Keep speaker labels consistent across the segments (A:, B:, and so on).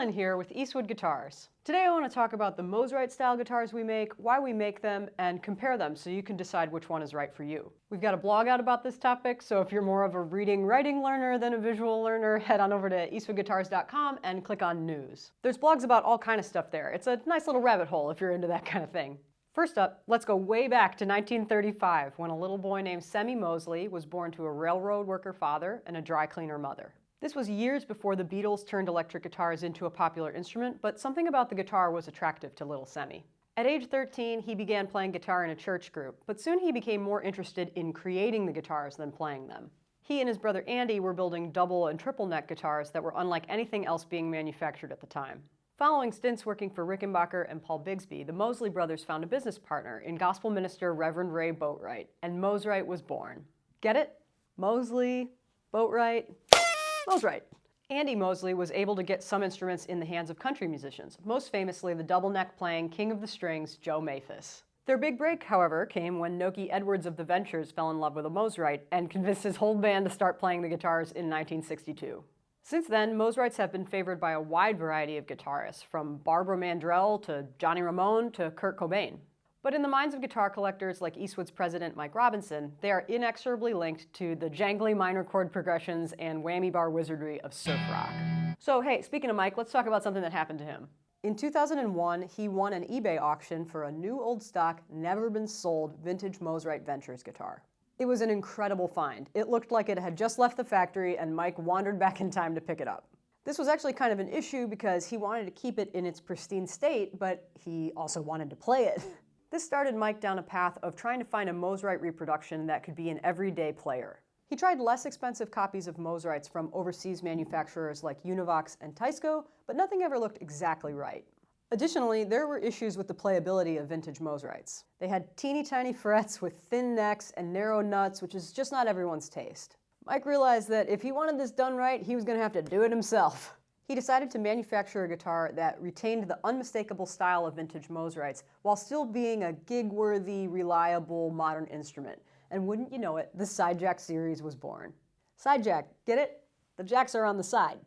A: Ellen here with Eastwood Guitars. Today I want to talk about the Mosrite-style guitars we make, why we make them, and compare them so you can decide which one is right for you. We've got a blog out about this topic, so if you're more of a reading-writing learner than a visual learner, head on over to eastwoodguitars.com and click on News. There's blogs about all kind of stuff there. It's a nice little rabbit hole if you're into that kind of thing. First up, let's go way back to 1935 when a little boy named Semmy Mosley was born to a railroad worker father and a dry cleaner mother. This was years before the Beatles turned electric guitars into a popular instrument, but something about the guitar was attractive to little Semmy. At age 13, he began playing guitar in a church group, but soon he became more interested in creating the guitars than playing them. He and his brother Andy were building double and triple neck guitars that were unlike anything else being manufactured at the time. Following stints working for Rickenbacker and Paul Bigsby, the Mosley brothers found a business partner in gospel minister Reverend Ray Boatwright, and Mosrite was born. Get it? Mosley, Boatwright, Mosrite. Andy Mosley was able to get some instruments in the hands of country musicians, most famously the double-neck playing king of the strings, Joe Mathis. Their big break, however, came when Nokie Edwards of the Ventures fell in love with a Mosrite and convinced his whole band to start playing the guitars in 1962. Since then, Mosrites have been favored by a wide variety of guitarists, from Barbara Mandrell to Johnny Ramone to Kurt Cobain. But in the minds of guitar collectors like Eastwood's president Mike Robinson, they are inexorably linked to the jangly minor chord progressions and whammy bar wizardry of surf rock. So hey, speaking of Mike, let's talk about something that happened to him. In 2001, he won an eBay auction for a new old stock, never been sold vintage Mosrite Ventures guitar. It was an incredible find. It looked like it had just left the factory and Mike wandered back in time to pick it up. This was actually kind of an issue because he wanted to keep it in its pristine state, but he also wanted to play it. This started Mike down a path of trying to find a Mosrite reproduction that could be an everyday player. He tried less expensive copies of Mosrites from overseas manufacturers like Univox and Teisco, but nothing ever looked exactly right. Additionally, there were issues with the playability of vintage Mosrites. They had teeny tiny frets with thin necks and narrow nuts, which is just not everyone's taste. Mike realized that if he wanted this done right, he was going to have to do it himself. He decided to manufacture a guitar that retained the unmistakable style of vintage Mosrites while still being a gig-worthy, reliable, modern instrument. And wouldn't you know it, the Sidejack series was born. Sidejack, get it? The jacks are on the side.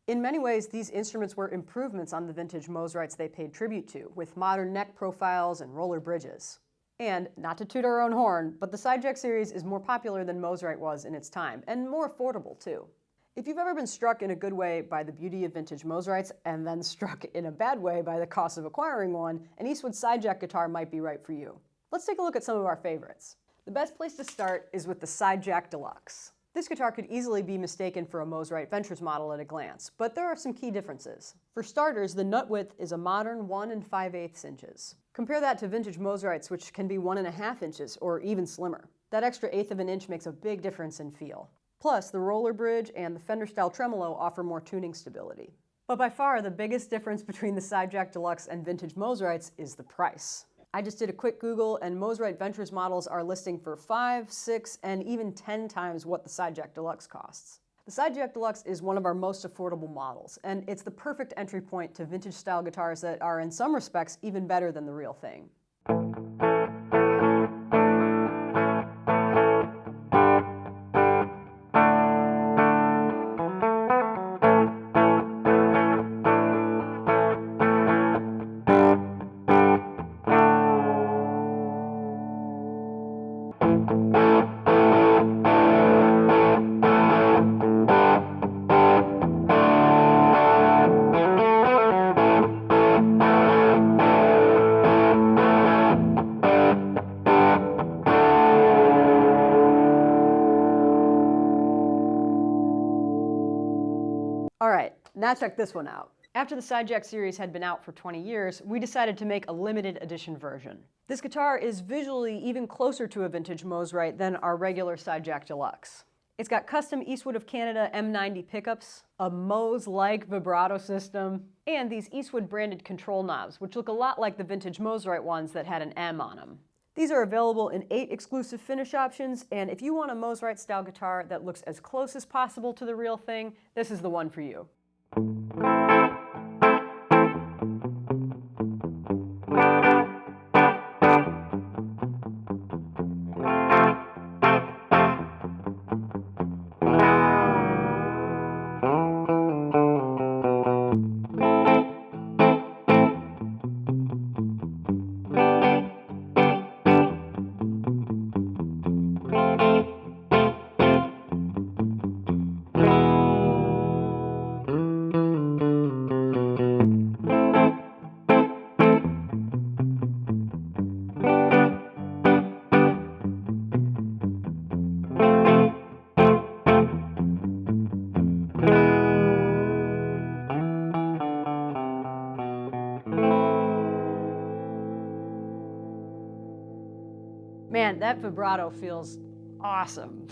A: In many ways, these instruments were improvements on the vintage Mosrites they paid tribute to, with modern neck profiles and roller bridges. And, not to toot our own horn, but the Sidejack series is more popular than Mosrite was in its time, and more affordable too. If you've ever been struck in a good way by the beauty of vintage Mosrites and then struck in a bad way by the cost of acquiring one, an Eastwood Sidejack guitar might be right for you. Let's take a look at some of our favorites. The best place to start is with the Sidejack DLX. This guitar could easily be mistaken for a Mosrite Ventures model at a glance, but there are some key differences. For starters, the nut width is a modern 1 5/8 inches. Compare that to vintage Mosrites, which can be 1.5 inches or even slimmer. That extra eighth of an inch makes a big difference in feel. Plus, the roller bridge and the Fender-style tremolo offer more tuning stability. But by far, the biggest difference between the Sidejack DLX and vintage Mosrites is the price. I just did a quick Google, and Mosrite Ventures models are listing for 5, 6, and even 10 times what the Sidejack DLX costs. The Sidejack DLX is one of our most affordable models, and it's the perfect entry point to vintage-style guitars that are, in some respects, even better than the real thing. Alright, now check this one out. After the Sidejack series had been out for 20 years, we decided to make a limited edition version. This guitar is visually even closer to a vintage Mosrite than our regular Sidejack DLX. It's got custom Eastwood of Canada M90 pickups, a Moslike vibrato system, and these Eastwood branded control knobs, which look a lot like the vintage Mosrite ones that had an M on them. These are available in 8 exclusive finish options, and if you want a Mosrite-style guitar that looks as close as possible to the real thing, this is the one for you. Man, that vibrato feels awesome.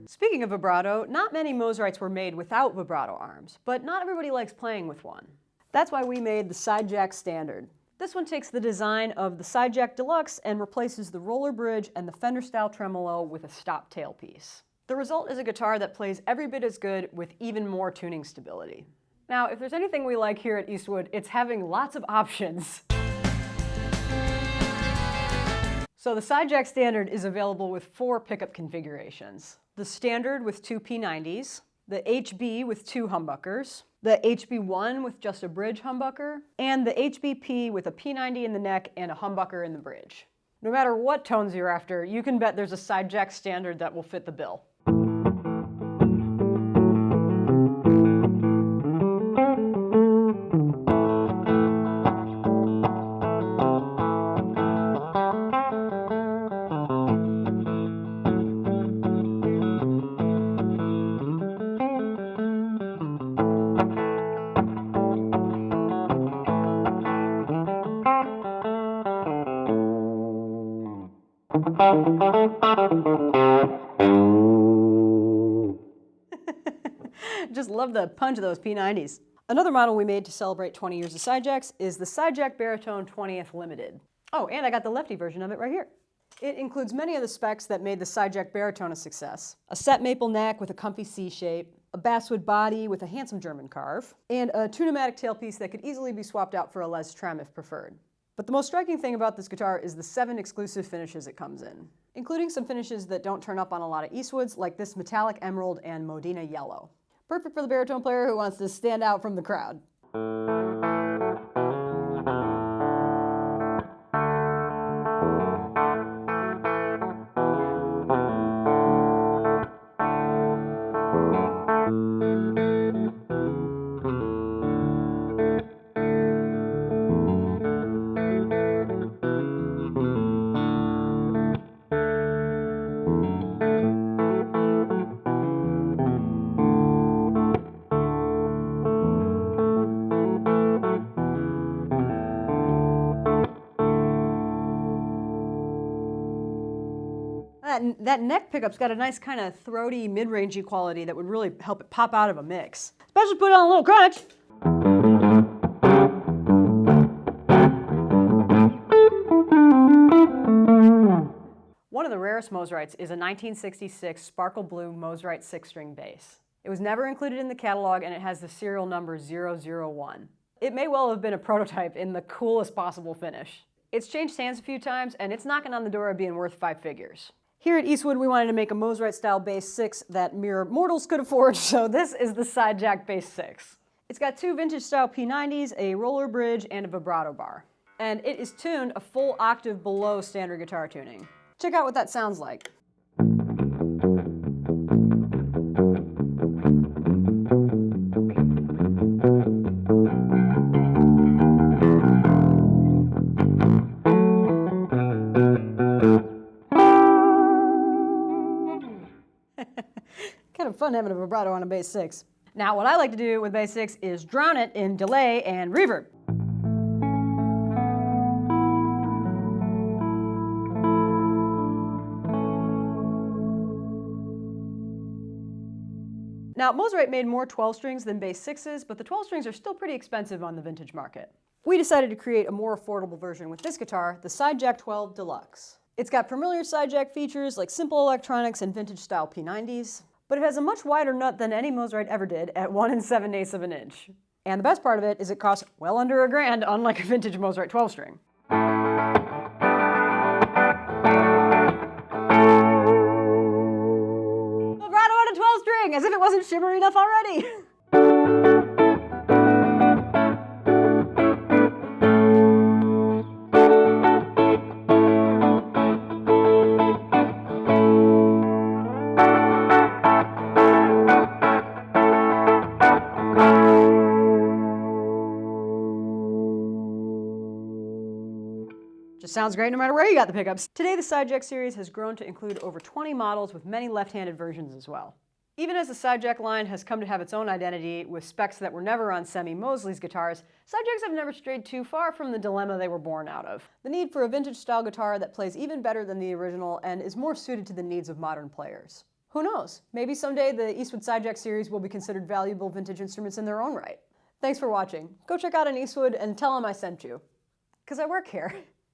A: Speaking of vibrato, not many Mosrites were made without vibrato arms, but not everybody likes playing with one. That's why we made the Sidejack Standard. This one takes the design of the Sidejack Deluxe and replaces the roller bridge and the Fender-style tremolo with a stop tailpiece. The result is a guitar that plays every bit as good with even more tuning stability. Now, if there's anything we like here at Eastwood, it's having lots of options. So the Sidejack Standard is available with 4 pickup configurations. The Standard with 2 P90s, the HB with 2 humbuckers, the HB1 with just a bridge humbucker, and the HBP with a P90 in the neck and a humbucker in the bridge. No matter what tones you're after, you can bet there's a Sidejack Standard that will fit the bill. Just love the punch of those P90s. Another model we made to celebrate 20 years of Sidejacks is the Sidejack Baritone 20th Limited. Oh, and I got the lefty version of it right here. It includes many of the specs that made the Sidejack Baritone a success. A set maple neck with a comfy C shape, a basswood body with a handsome German carve, and a tune-o-matic tailpiece that could easily be swapped out for a Les Trem if preferred. But the most striking thing about this guitar is the 7 exclusive finishes it comes in, including some finishes that don't turn up on a lot of Eastwoods, like this metallic emerald and Modena yellow. Perfect for the baritone player who wants to stand out from the crowd. That neck pickup's got a nice kind of throaty, mid-rangey quality that would really help it pop out of a mix. Especially put on a little crunch. One of the rarest Mosrites is a 1966 sparkle blue Mosrite 6-string bass. It was never included in the catalog and it has the serial number 001. It may well have been a prototype in the coolest possible finish. It's changed hands a few times and it's knocking on the door of being worth 5 figures. Here at Eastwood, we wanted to make a Mosrite-style bass 6 that mere mortals could afford, so this is the Sidejack Bass 6. It's got 2 vintage-style P90s, a roller bridge, and a vibrato bar. And it is tuned a full octave below standard guitar tuning. Check out what that sounds like. Kind of fun having a vibrato on a bass 6. Now, what I like to do with bass 6 is drown it in delay and reverb. Now, Mosrite made more 12 strings than bass 6s, but the 12 strings are still pretty expensive on the vintage market. We decided to create a more affordable version with this guitar, the Sidejack 12 Deluxe. It's got familiar Sidejack features like simple electronics and vintage-style P90s, but it has a much wider nut than any Mosrite ever did at 1 7/8 of an inch. And the best part of it is it costs well under $1,000, unlike a vintage Mosrite 12-string. Vibrato on a 12-string, as if it wasn't shimmery enough already! Just sounds great no matter where you got the pickups. Today, the Sidejack series has grown to include over 20 models with many left-handed versions as well. Even as the Sidejack line has come to have its own identity with specs that were never on semi-Mosley's guitars, Sidejacks have never strayed too far from the dilemma they were born out of: the need for a vintage-style guitar that plays even better than the original and is more suited to the needs of modern players. Who knows? Maybe someday the Eastwood Sidejack series will be considered valuable vintage instruments in their own right. Thanks for watching. Go check out an Eastwood and tell them I sent you. 'Cause I work here.